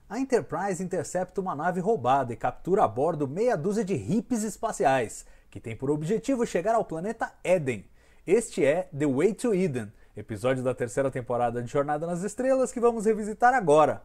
A Enterprise intercepta uma nave roubada e captura a bordo meia dúzia de hippies espaciais, que tem por objetivo chegar ao planeta Eden. Este é The Way to Eden, episódio da terceira temporada de Jornada nas Estrelas que vamos revisitar agora.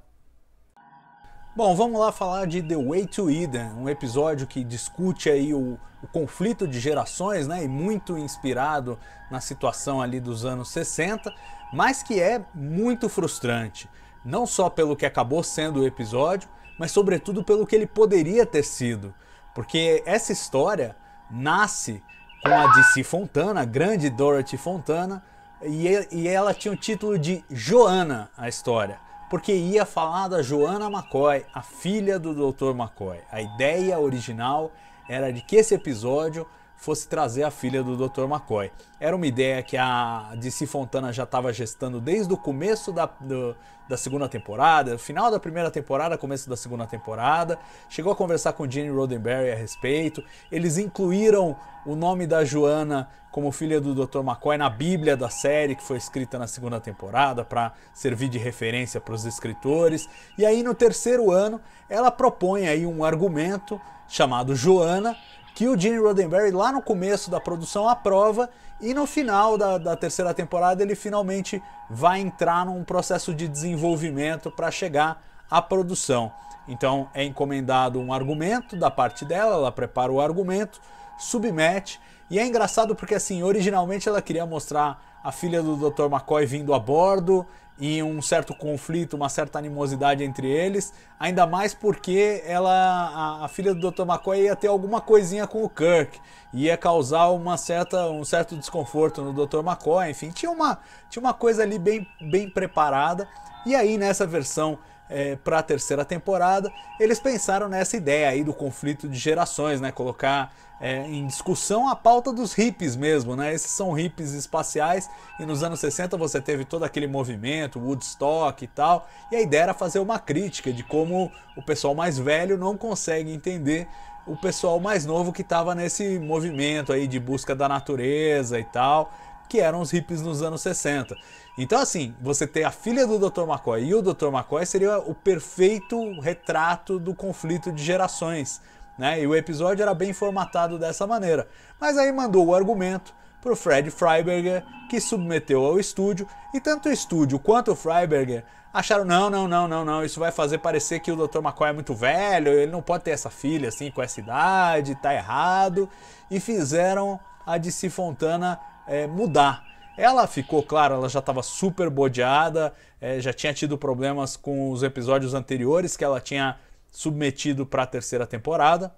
Bom, vamos lá falar de The Way to Eden, um episódio que discute aí o conflito de gerações, né, e muito inspirado na situação ali dos anos 60, mas que é muito frustrante. Não só pelo que acabou sendo o episódio, mas sobretudo pelo que ele poderia ter sido. Porque essa história nasce com a DC Fontana, a grande Dorothy Fontana, e ela tinha o título de Joanna, a história. Porque ia falar da Joanna McCoy, a filha do Dr. McCoy. A ideia original era de que esse episódio fosse trazer a filha do Dr. McCoy. Era uma ideia que a DC Fontana já estava gestando desde o começo da segunda temporada, final da primeira temporada, começo da segunda temporada. Chegou a conversar com Gene Roddenberry a respeito. Eles incluíram o nome da Joanna como filha do Dr. McCoy na Bíblia da série, que foi escrita na segunda temporada, para servir de referência para os escritores. E aí no terceiro ano, ela propõe aí um argumento chamado Joanna, que o Gene Roddenberry lá no começo da produção aprova, e no final da terceira temporada ele finalmente vai entrar num processo de desenvolvimento para chegar à produção. Então é encomendado um argumento da parte dela, ela prepara o argumento, submete, e é engraçado porque assim, originalmente ela queria mostrar a filha do Dr. McCoy vindo a bordo e um certo conflito, uma certa animosidade entre eles, ainda mais porque a filha do Dr. McCoy ia ter alguma coisinha com o Kirk, ia causar um certo desconforto no Dr. McCoy, enfim, tinha uma coisa ali bem preparada. E aí nessa versão para a terceira temporada, eles pensaram nessa ideia aí do conflito de gerações, né? Colocar em discussão a pauta dos hippies mesmo, né? Esses são hippies espaciais, e nos anos 60 você teve todo aquele movimento, Woodstock e tal, e a ideia era fazer uma crítica de como o pessoal mais velho não consegue entender o pessoal mais novo que estava nesse movimento aí de busca da natureza e tal, que eram os hippies nos anos 60. Então assim, você ter a filha do Dr. McCoy e o Dr. McCoy seria o perfeito retrato do conflito de gerações, né? E o episódio era bem formatado dessa maneira. Mas aí mandou o argumento para o Fred Freiberger, que submeteu ao estúdio, e tanto o estúdio quanto o Freiberger acharam, não, isso vai fazer parecer que o Dr. McCoy é muito velho, ele não pode ter essa filha assim com essa idade, tá errado, e fizeram a DC Fontana mudar. Ela ficou, claro, ela já estava super bodeada, já tinha tido problemas com os episódios anteriores que ela tinha submetido para a terceira temporada,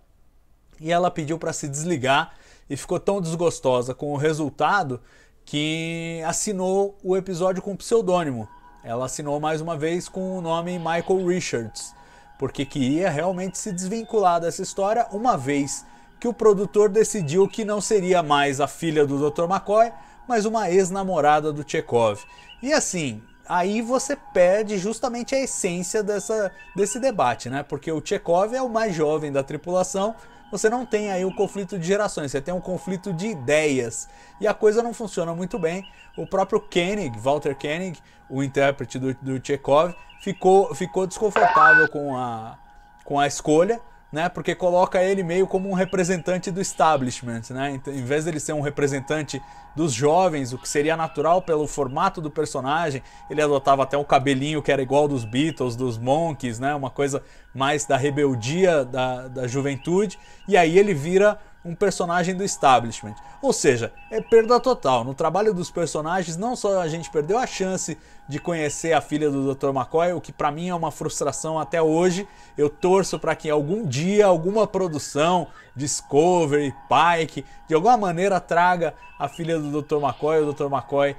e ela pediu para se desligar e ficou tão desgostosa com o resultado que assinou o episódio com pseudônimo. Ela assinou mais uma vez com o nome Michael Richards, porque queria realmente se desvincular dessa história, uma vez que o produtor decidiu que não seria mais a filha do Dr. McCoy, mas uma ex-namorada do Chekov. E assim, aí você perde justamente a essência desse debate, né? Porque o Chekov é o mais jovem da tripulação, você não tem aí o conflito de gerações, você tem um conflito de ideias, e a coisa não funciona muito bem. O próprio Koenig, Walter Koenig, o intérprete do Chekov, ficou desconfortável com a escolha, né, porque coloca ele meio como um representante do establishment, né? Então, em vez dele ser um representante dos jovens, o que seria natural pelo formato do personagem, ele adotava até um cabelinho que era igual dos Beatles, dos Monkees, né? Uma coisa mais da rebeldia da juventude, e aí ele vira um personagem do establishment. Ou seja, é perda total. No trabalho dos personagens, não só a gente perdeu a chance de conhecer a filha do Dr. McCoy, o que para mim é uma frustração até hoje. Eu torço para que algum dia, alguma produção, Discovery, Pike, de alguma maneira traga a filha do Dr. McCoy, o Dr. McCoy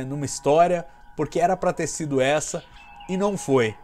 numa história, porque era para ter sido essa e não foi.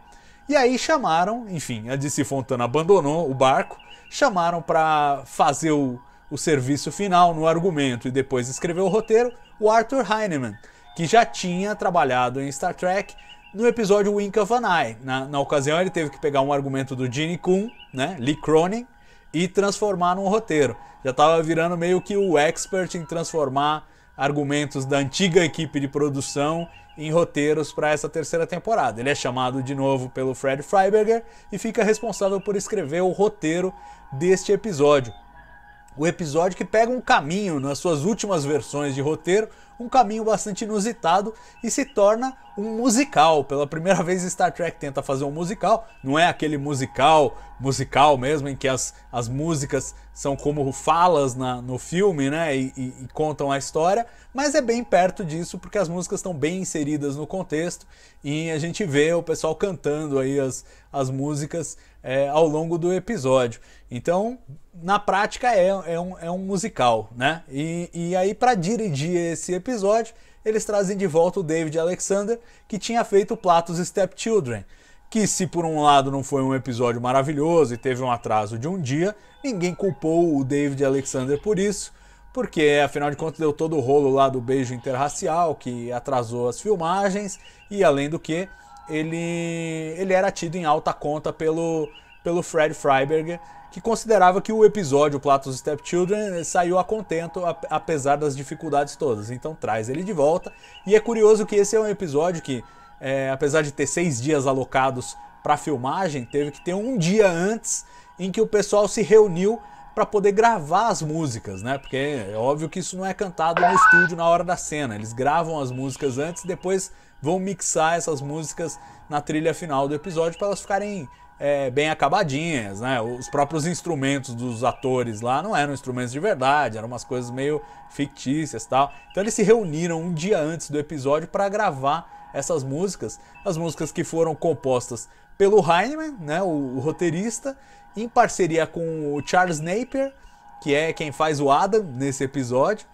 E aí chamaram, enfim, a DC Fontana abandonou o barco, chamaram para fazer o serviço final no argumento e depois escrever o roteiro, o Arthur Heinemann, que já tinha trabalhado em Star Trek no episódio Wink of an Eye. Na ocasião ele teve que pegar um argumento do Gene Coon, né, Lee Cronin, e transformar num roteiro. Já estava virando meio que o expert em transformar argumentos da antiga equipe de produção em roteiros para essa terceira temporada. Ele é chamado de novo pelo Fred Freiberger e fica responsável por escrever o roteiro deste episódio. O episódio que pega um caminho nas suas últimas versões de roteiro, um caminho bastante inusitado e se torna um musical. Pela primeira vez Star Trek tenta fazer um musical, não é aquele musical mesmo, em que as músicas são como falas no filme, né, e contam a história, mas é bem perto disso porque as músicas estão bem inseridas no contexto e a gente vê o pessoal cantando aí as músicas ao longo do episódio. Então, na prática é um musical, né? E aí, para dirigir esse episódio, eles trazem de volta o David Alexander, que tinha feito Plato's Stepchildren, que se por um lado não foi um episódio maravilhoso e teve um atraso de um dia, ninguém culpou o David Alexander por isso, porque afinal de contas deu todo o rolo lá do beijo interracial, que atrasou as filmagens, e além do que, ele era tido em alta conta pelo Fred Freiberger, que considerava que o episódio Plato's Stepchildren saiu a contento, apesar das dificuldades todas. Então traz ele de volta. E é curioso que esse é um episódio que, apesar de ter 6 dias alocados para filmagem, teve que ter um dia antes em que o pessoal se reuniu para poder gravar as músicas, né? Porque é óbvio que isso não é cantado no estúdio na hora da cena. Eles gravam as músicas antes e depois vão mixar essas músicas na trilha final do episódio para elas ficarem bem acabadinhas, né? Os próprios instrumentos dos atores lá não eram instrumentos de verdade, eram umas coisas meio fictícias e tal. Então eles se reuniram um dia antes do episódio para gravar essas músicas, as músicas que foram compostas pelo Heinemann, né, o roteirista, em parceria com o Charles Napier, que é quem faz o Adam nesse episódio,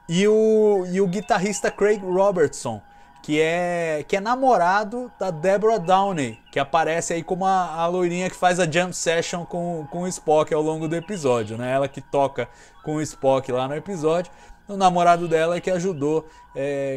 e o guitarrista Craig Robertson, que é namorado da Deborah Downey, que aparece aí como a loirinha que faz a jam session com o Spock ao longo do episódio, né? Ela que toca com o Spock lá no episódio. O namorado dela é que ajudou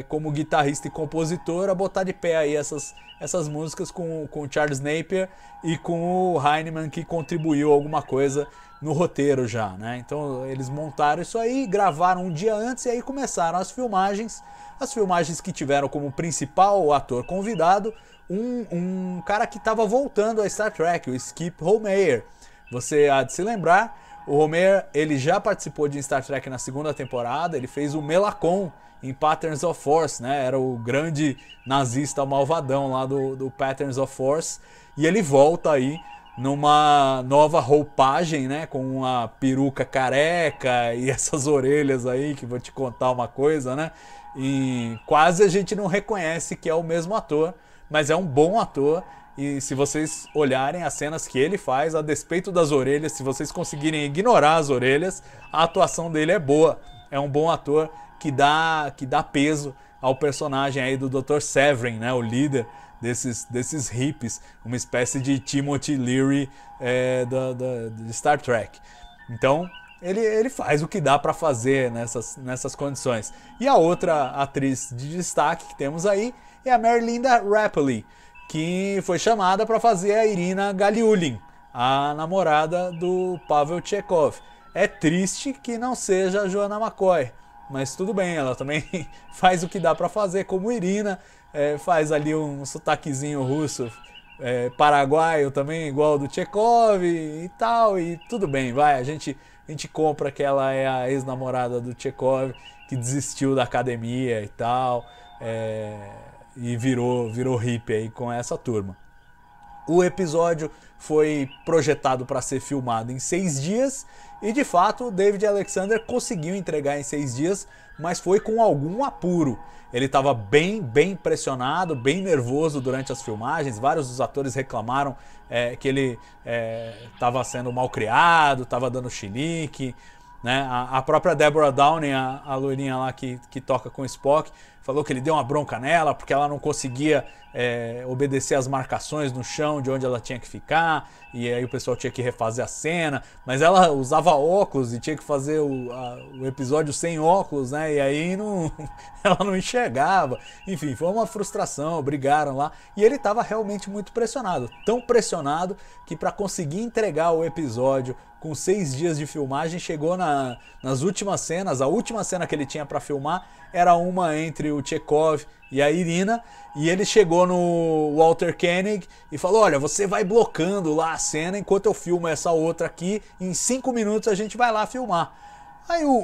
como guitarrista e compositor a botar de pé aí essas músicas com o Charles Napier e com o Heinemann, que contribuiu alguma coisa no roteiro já, né? Então eles montaram isso aí, gravaram um dia antes e aí começaram as filmagens. As filmagens que tiveram como principal ator convidado um cara que estava voltando a Star Trek, o Skip Holmeyer. Você há de se lembrar, o Holmeyer ele já participou de Star Trek na segunda temporada, ele fez o Melakon em Patterns of Force, né? Era o grande nazista malvadão lá do Patterns of Force, e ele volta aí numa nova roupagem, né, com uma peruca careca e essas orelhas aí, que vou te contar uma coisa, né, e quase a gente não reconhece que é o mesmo ator, mas é um bom ator, e se vocês olharem as cenas que ele faz, a despeito das orelhas, se vocês conseguirem ignorar as orelhas, a atuação dele é boa, é um bom ator que dá peso ao personagem aí do Dr. Severin, né, o líder desses hippies, uma espécie de Timothy Leary de Star Trek. Então ele faz o que dá para fazer nessas condições. E a outra atriz de destaque que temos aí é a Merlinda Rapley, que foi chamada para fazer a Irina Galiulin, a namorada do Pavel Chekhov. É triste que não seja a Joanna McCoy, mas tudo bem, ela também faz o que dá para fazer como Irina, faz ali um sotaquezinho russo, paraguaio também, igual ao do Chekhov e tal, e tudo bem, vai, a gente compra que ela é a ex-namorada do Chekhov, que desistiu da academia e tal, e virou hippie aí com essa turma. O episódio foi projetado para ser filmado em 6 dias e, de fato, o David Alexander conseguiu entregar em 6 dias, mas foi com algum apuro. Ele estava bem pressionado, bem nervoso durante as filmagens. Vários dos atores reclamaram que ele estava sendo mal criado, estava dando chilique, né? A própria Deborah Downey, a loirinha lá que toca com o Spock, falou que ele deu uma bronca nela porque ela não conseguia obedecer as marcações no chão de onde ela tinha que ficar, e aí o pessoal tinha que refazer a cena, mas ela usava óculos e tinha que fazer o episódio sem óculos, né? E aí ela não enxergava. Enfim, foi uma frustração, brigaram lá, e ele estava realmente muito pressionado, tão pressionado que para conseguir entregar o episódio com 6 dias de filmagem, chegou nas últimas cenas. A última cena que ele tinha para filmar era uma entre o Chekhov e a Irina, e ele chegou no Walter Koenig e falou: olha, você vai blocando lá a cena enquanto eu filmo essa outra aqui, em 5 minutos a gente vai lá filmar. Aí o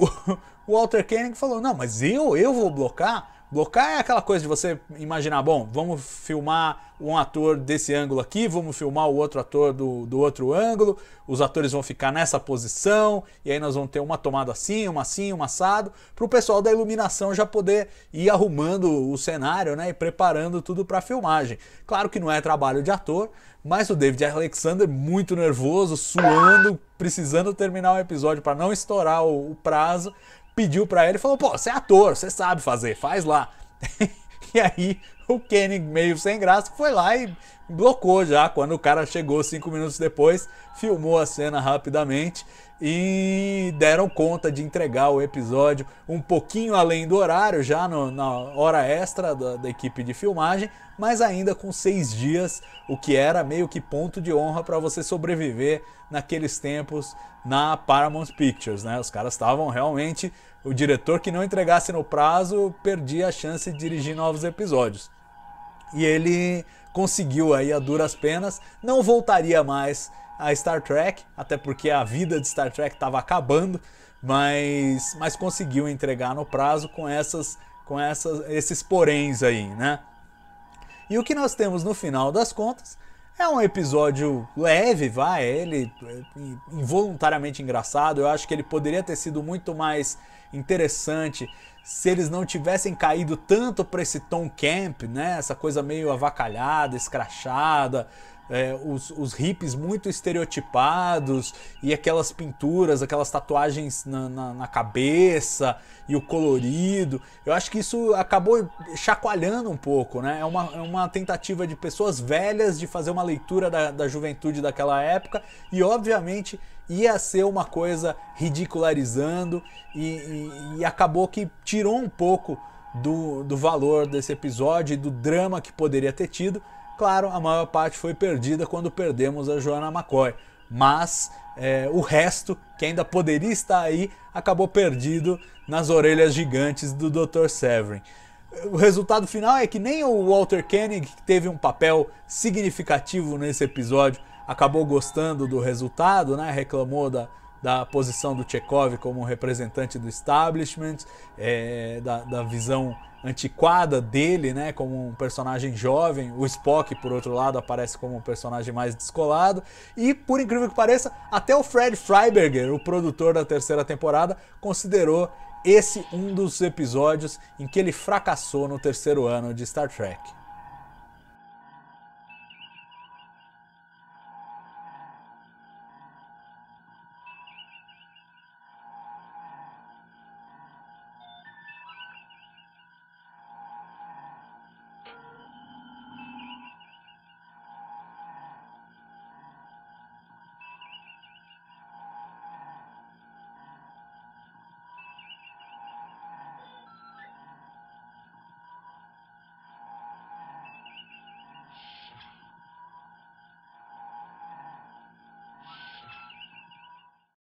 Walter Koenig falou: não, mas eu vou blocar? Blocar é aquela coisa de você imaginar, bom, vamos filmar um ator desse ângulo aqui, vamos filmar o outro ator do outro ângulo, os atores vão ficar nessa posição, e aí nós vamos ter uma tomada assim, um assado, para o pessoal da iluminação já poder ir arrumando o cenário, né, e preparando tudo para a filmagem. Claro que não é trabalho de ator, mas o David Alexander, muito nervoso, suando, precisando terminar o episódio para não estourar o prazo, pediu pra ele e falou: pô, você é ator, você sabe fazer, faz lá. E aí o Koenig, meio sem graça, foi lá e blocou já. Quando o cara chegou 5 minutos depois, filmou a cena rapidamente e deram conta de entregar o episódio um pouquinho além do horário, já na hora extra da equipe de filmagem, mas ainda com 6 dias, o que era meio que ponto de honra para você sobreviver naqueles tempos na Paramount Pictures, né? Os caras estavam realmente... O diretor que não entregasse no prazo perdia a chance de dirigir novos episódios. E ele conseguiu aí a duras penas, não voltaria mais a Star Trek, até porque a vida de Star Trek estava acabando, mas conseguiu entregar no prazo com esses poréns aí, né? E o que nós temos no final das contas é um episódio leve, ele involuntariamente engraçado. Eu acho que ele poderia ter sido muito mais interessante se eles não tivessem caído tanto para esse tom camp, né? Essa coisa meio avacalhada, escrachada, os hippies muito estereotipados e aquelas pinturas, aquelas tatuagens na cabeça e o colorido. Eu acho que isso acabou chacoalhando um pouco, né? É uma tentativa de pessoas velhas de fazer uma leitura da juventude daquela época e, obviamente, ia ser uma coisa ridicularizando e acabou que tirou um pouco do valor desse episódio e do drama que poderia ter tido. Claro, a maior parte foi perdida quando perdemos a Joanna McCoy, mas o resto, que ainda poderia estar aí, acabou perdido nas orelhas gigantes do Dr. Severin. O resultado final é que nem o Walter Koenig, que teve um papel significativo nesse episódio, acabou gostando do resultado, né? Reclamou da posição do Chekhov como representante do establishment, da visão antiquada dele, né, como um personagem jovem. O Spock, por outro lado, aparece como um personagem mais descolado. E, por incrível que pareça, até o Fred Freiberger, o produtor da terceira temporada, considerou esse um dos episódios em que ele fracassou no terceiro ano de Star Trek.